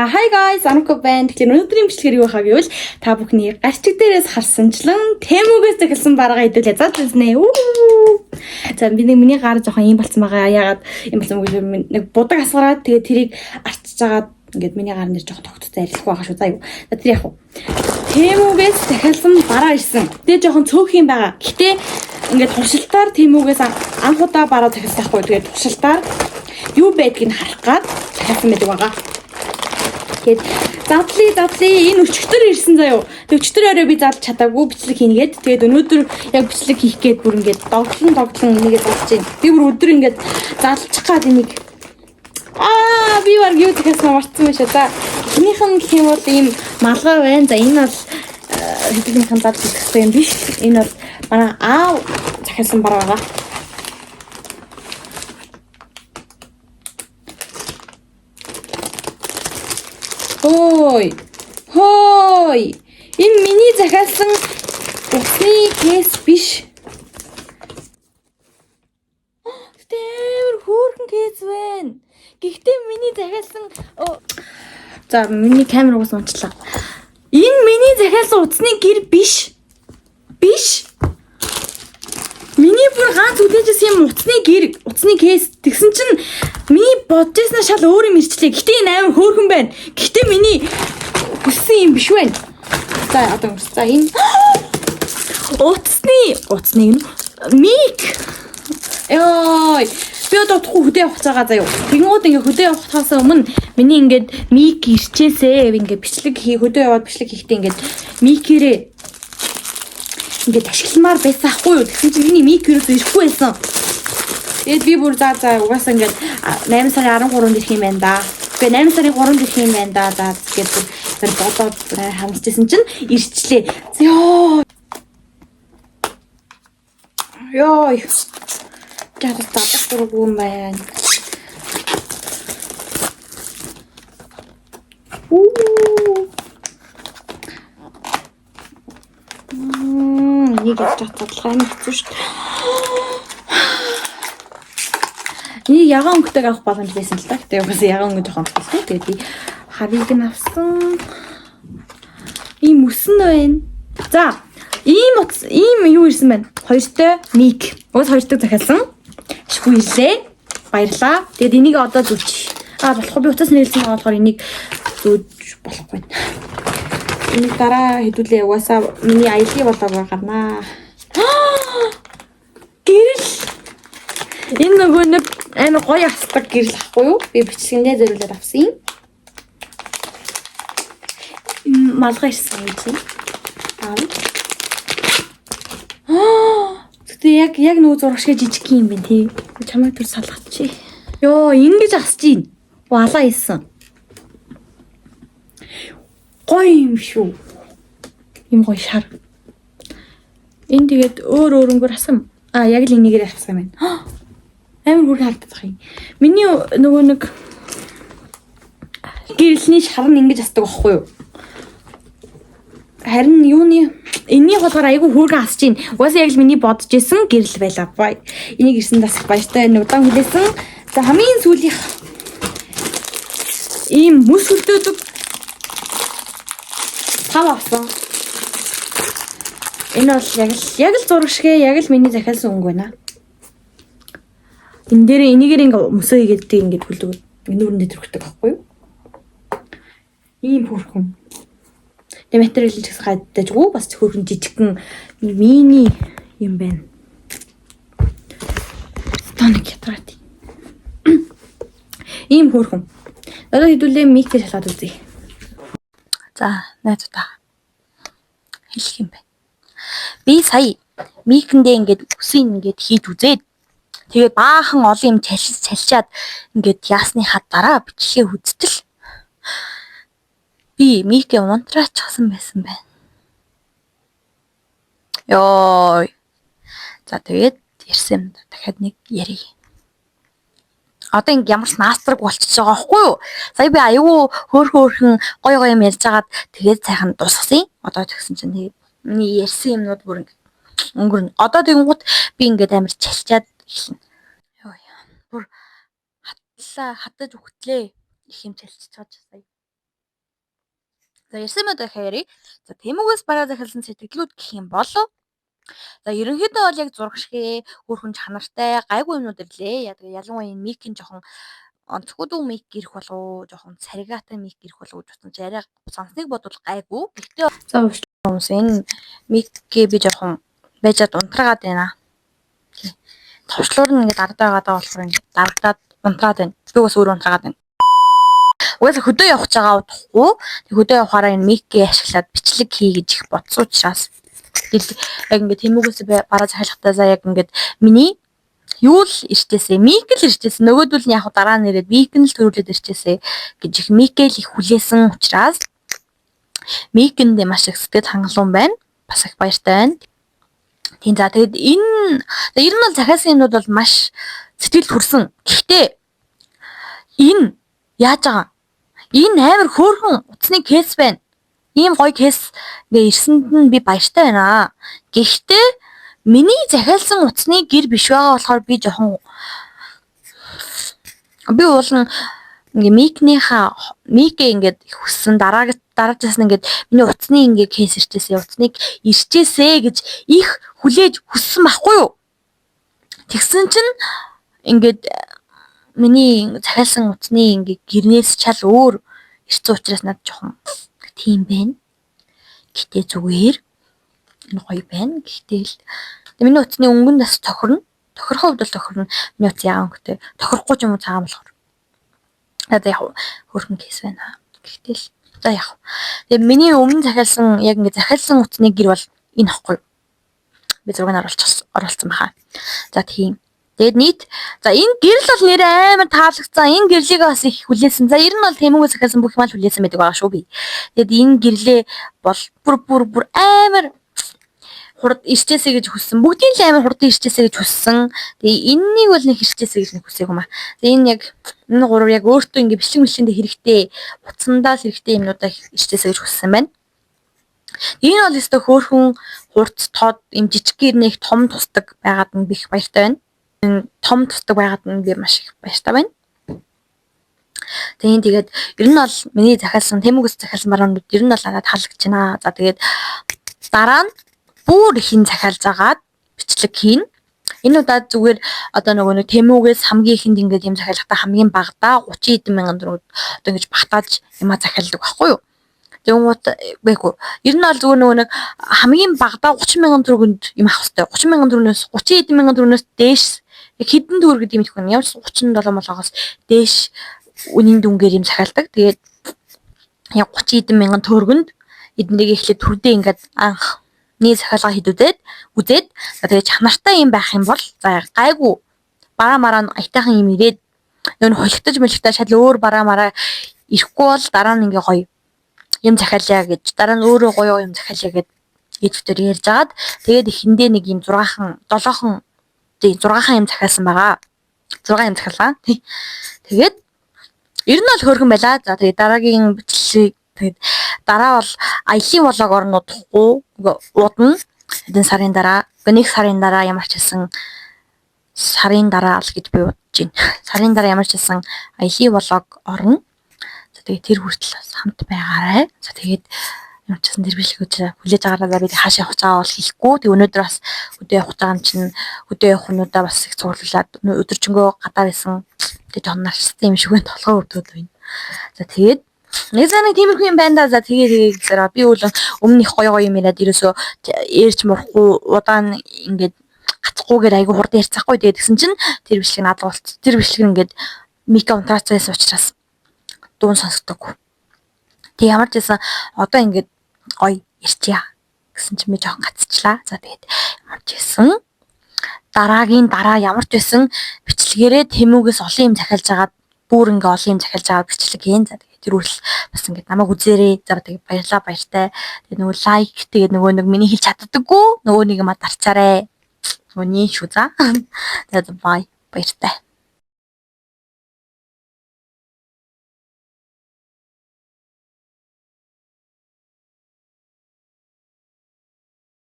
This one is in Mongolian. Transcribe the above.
За hi guys, Anko байна. Тэгэхээр өнөөдрийн бичлэгээр юу хаа гэвэл та бүхний гарчиг дээрээс харсанчлан Тэмүгээс захилсан баргаа хэдүүлээ. За зүснэ. За миний гар жоохон юм болсон байгаа. Ягаад юм болсон вэ гэвэл нэг будаг асгараад тэгээд тэрийг арчиж агаад ингээд миний гар нэр жоохон тогтцоо арилахгүй байгаа шүү. За юу. За тэр яг уу. Тэмүгээс захилсан бараа ирсэн. Тэгээд жоохон цөөх юм байгаа. Гэтэ ингээд туршилтаар Тэмүгээс анх удаа бараа захилсан байхгүй. Тэгээд туршилтаар юу байдгийг харах гад захилсан байдаг байгаа. Тэгээд задлаа энэ өчтөр ирсэн заяо. Тэг өчтөр орой би задлж чадаагүй бичлэг хийнгээд тэгээд өнөөдөр яг бичлэг хийх гээд бүр ингээд догтлон энийгээ задлж байна. Би бүр өдөр ингээд задлчих гад энийг би баг юу гэхээсээ марцсан байшаа. За энийх нь гэх юм бол ийм малгай байна. За энэ бол хэдийнхэн задлж хийх юм биш. Энэ бол манай аав захиалсан бараа байгаа. Хой. Энэ миний захиалсан усны кейс биш. Тэр хөөрхөн кейс байна. Гэхдээ миний захиалсан за миний камер уус унчлаа. Энэ миний захиалсан утасны гэр биш. Миний бүр ганц үдээжсэн юм утасны кейс тэгсэн чинь миний бодчихснаа шал өөр юм ирчлээ. Гэхдээ энэ аим хөөрхөн байна. Гэхдээ миний хүссэн юм биш байна. За одоо за энэ утасны мик. Йой. Би одоо хөдөө явах цагаа заяа. Тэгэнгүүт ингээ хөдөө явахаас өмнө миний ингээд мик ирчээсээ ингээ бичлэг хөдөө яваад бичлэг хийхдээ ингээд микээрээ ингээд ашигламаар байсан ахгүй юу. Тэгсэн чинь миний мик юус ирэхгүй байсан. Тэгээд би бүр за угаасаа ингээд 8 сарын 13-нд ирэх юм байна да. Тэгээ 8 сарын 3-нд ирэх юм байна да. За тэгээд тэр бодоод хамжижсэн чинь ирчлээ. Йой. Жаад татах юм байна. Нэг яаж татлах юм хэцүү шүү дээ. Нэг ягаан өнгөтэйг авах боломж байсан л та. Гэтэ угаасаа ягаан өнгө жоохон авсан. Тэгээд би хавийг нь авсан. Ийм өсөн байна. За, ийм юу ирсэн байна. Хоёртой мик. Уус хоёртой захиалсан. Ашгүй ирлээ. Баярлаа. Тэгээд энийг одоо зүч. Болохгүй би утас нээлсэн байгаа болохоор энийг зүүж болохгүй. Энийг дараа хэдүүлээ угаасаа миний аяллаа болоог гарнаа. Гэрэл. Энэ нөгөө нэг амар гоё асдаг гэрэл ахгүй юу? Би бичлэгэндээ зориулаад авсан юм. Малгай ирсэн юм. Тэгтээ яг нөгөө зурагшгээ жижиг юм бэ тий. Чамайг төр салгачих. Йоо, ингэж асч ийн. Балаа исэн. Гоё юм шүү. Им гоё шар. Энэ тэгээд өөр өнгөөр хасан. Яг л энийгээр хасан юм байна. Амар бүр харддаг юм. Миний нөгөө нэг гэрэлний шар нь ингэж асдаг байхгүй юу? Харин энэний болохоор айгүй хөөргөн асч ийн. Угаасаа яг л миний бодож исэн гэрэл байлаа. Бай. Энийг ирсэн бас баяртай удаан хүлээсэн. За хамгийн сүүлийнх ийм мөс хөлдөөдөг тав авсан. Энэ бол яг л зурагшгээ яг л миний захиалсан өнгө байна. Энэ дээр энийгээр ингээ мөсөө хийгээддэг ингээд хүлдэг. Нүүрэн дээр төрөхтэй байхгүй юу? Ийм хөрхөн. Тэ материал ч гадажгүй бас хөрхөн жижигхэн мини юм байна. Тоник ятраад. Ийм хөрхөн. Одоо хэдүүлээ миктэй шалгаад үзье. За, найзуудаа. Хэлэх юм байна. Би сая микэндээ ингээд үсийн ингээд хийж үзээд тэгээд баахан олон юм чалчаад ингээд яасныхаа дараа бичлэгээ үзтэл би микээ унтраачихсан байсан байна. Йой. За тэгээд ирсэн дахиад нэг ярий. Одоо ингэ ямар ч наастраг болчихж байгаа байхгүй юу? Сая би аюу хөөрхөн гоё юм ярьж агаад тэгээд сайхан дуусгасан. Одоо тэгсэн чинь тэгээд миний ярьсан юмнууд бүр өнгөрнө. Одоо тэгэнгუთ би ингээд амар чалчаад эхэлнэ. Йоо бүр хатдаж өгтлээ. Их юм чалчиж байгаа сая. За ярьсан мэт хэрэг. За Тэмүгээс бараа захиалсан сэтгэлүүд гэх юм бол за ерөнхийдөө бол яг зурагшгүй хөөрхөн чанартай гайгүй юмнууд ирлээ. Яг ялангуяа энэ микийн жоохон онцгой дүү мик гэрх болов жоохон царигаатай мик гэрх болов гэж бодсон чи арай сонсныг бодвол гайгүй. Гэхдээ За хүмүүс энэ микгээ би жоохон байжаад унтраагаад байна. Товчлуур нь ингээд ардаа байгаа болохоор ингээд дарагдаад унтраад байна. Би бас өөр унтраагаад байна. Угаасаа хөдөө явах гэж байгаа удахгүй. Хөдөө явахаараа энэ микгээ ашиглаад бичлэг хий гэж их бодсон учраас яг ингээд Тэмүгээс бараа захиалгатай за яг ингээд миний юу л ирчээсэ мик л ирчээсэ нөгөөдөл нь яг дараа нь ирээд мик нь л төрүүлээд ирчээсэ гэж их микэл их хүлээсэн учраас микэнд маш их сэтгэл хангалуун байна. Бас их баяртай байна. Тийм за тэгэд энэ ер нь бол захиалсан юмнууд бол маш сэтгэл хүрсэн. Гэхдээ энэ яаж байгаа? Энэ амар хөөрхөн утасны кейс байна. Ийм гоё кейс ингээ ирсэнд нь би баяртай байна. Гэхдээ миний захиалсан утасны гэр биш байгаа болохоор би жоохон би уулын ингээ микээ ингээд хүссэн дараагаас нь ингээд миний утасны ингээ кейс ирчээсээ утасныг ирчээсээ гэж их хүлээж хүссэн байхгүй юу? Тэгсэн чинь ингээд миний захиалсан утасны ингээ гэрнээс чал өөр ирсэн учраас надад жоохон тийм байна. Гэтэ зүгээр энэ гоё байна. Гэхдээ л миний утасны өнгөн нас тохирно. Тохирох хувьд бол тохирно. Миний утас яагаад өнгөтэй тохирохгүй ч юм уу цаам болохоор. Одоо яг хөрхөн кейс байна. Гэхдээ л за яг. Тэгээ миний өмнө захиалсан яг ингээ захиалсан утасны гэр бол энэ ихгүй. Би зургийг оруулсан баха. За тийм. Тэгээд нийт за энэ гэрэл бол нэр амар таалагдсан. Энэ гэрлийг бас их хүлээсэн. За ер нь бол Тэмүгээс захиалсан бүх юм л хүлээсэн байдаг байгаа шүү би. Тэгээд энэ гэрлээ бол бүр амар хурд ирчээсэй гэж хүссэн. Бүгдийн л амар хурдан ирчээсэй гэж хүссэн. Тэгээ энэнийг бол нэг ирчээсэй гэж нэг хүсээг юм аа. Тэгээ энэ яг энэ гурав яг өөртөө ингээ бичлэг мэлчэндээ хэрэгтэй, утсандаа л хэрэгтэй юмнуудаа ирчээсэй гэж хүссэн байна. Энэ бол өстой хөөрхөн хурц тод юм жижиг гэрнэх том тусдаг байгаад нь би их баяртай байна. Том тусдаг байгаад нь би маш их баяртай байна. Тэгээд ер нь бол миний захиалсан Тэмүгээс захиалсан баруунууд ер нь бол надад таалагдж байна. За тэгээд дараа нь бүр их ин захиалж агаад бичлэг хийн. Энэ удаад зүгээр одоо нөгөө нэг Тэмүгээс хамгийн ихэнд ингээд юм захиалгатай хамгийн багадаа 30 эдэн мянган төгрөг одоо ингэж багтааж юма захиалдаг байхгүй юу? Тэнгуут бэгүй. Ер нь бол зүгээр нөгөө нэг хамгийн багадаа 30 мянган төгрөгөнд юм авах хэрэгтэй. 30 мянган төгрөгнөөс 30 эдэн мянган төгрөгнөөс дээш яг хэдэн төгрөг гэдэг юм их хүн. Ямар ч 37 молоогоос дээш үнийн дүнгээр юм захиалдаг. Тэгээд яг 30 эдэн мянган төгрөгөнд эднэрийг эхлээд төрдөө ингээд анхны захиалга хийдүүдэд үзээд тэгээд чанартай юм байх юм бол за гайгүй бараа мараа аятайхан юм ирээд нөө холигтож шал өөр бараа мараа ирэхгүй бол дараа нь ингээ гоё юм захиалъя гэж дараа нь өөрөө гоё юм захиалъя гэж эдгээр ярьж агаад тэгээд эхэндээ нэг юм 6хан юм захиалсан байгаа. 6 юм захиалгаа. Тэгээд ер нь бол хөөрхөн байла. За тэгээд дараагийн бичлэг тэгээд дараа бол аялын влог орно удахгүй удна. Хэдэн сарын дараа, нэг сарын дараа ямар ч хэлсэн сарын дараа л гэж би бодож байна. Сарын дараа ямар ч хэлсэн аялын влог орно. За тэгээд тэр хүртэл хамт байгаарай. За тэгээд ямар ч хэлсэн тэр бичлэгүүд хүлээж аваарай. Би хаашаа явах цаа бол хэлэхгүй. Тэг өнөөдөр бас өдөө явах цаа юм чинь өдөө явах нүдэ бас их цуурлуулад өдөржингөө гадаа байсан. Тэг жоохон нарчсан юм шиг байна. Толгой өвдөд байна. За тэгээд нэг тиймэрхүү юм байна да. За тэгээд гэсээр би өмнө их гоё юм яриад ерөөсөө ярьж мурахгүй удаан ингээд гацхгүйгээр айгу хурдан ярьцгаахгүй. Тэгээд тэгсэн чинь тэр бичлэг надад болц. Тэр бичлэг ингээд мика унтраац байсан учраас дуун сонсогддог. Тэг ямар ч байсан одоо ингээд гоё ярьчаа гэсэн чинь би жоохон гацчихлаа. За тэгээд ямар ч байсан дараагийн дараа ямар ч байсан бичлэгээрээ Тэмүгээс олон юм захиалж агаад бүр ингээ олон юм захиалж агаад бичлэг хийн. За тэгээд тэр үрэл бас ингээ намайг үзээрэй. За тэгээд баярлаа баяртай. Тэгээд нөгөө лайк тэгээд нөгөө нэг миний хэлж чаддаггүй нөгөө нэг юм дарчаарай. Өний шүү за. Тэгээд бай баяртай.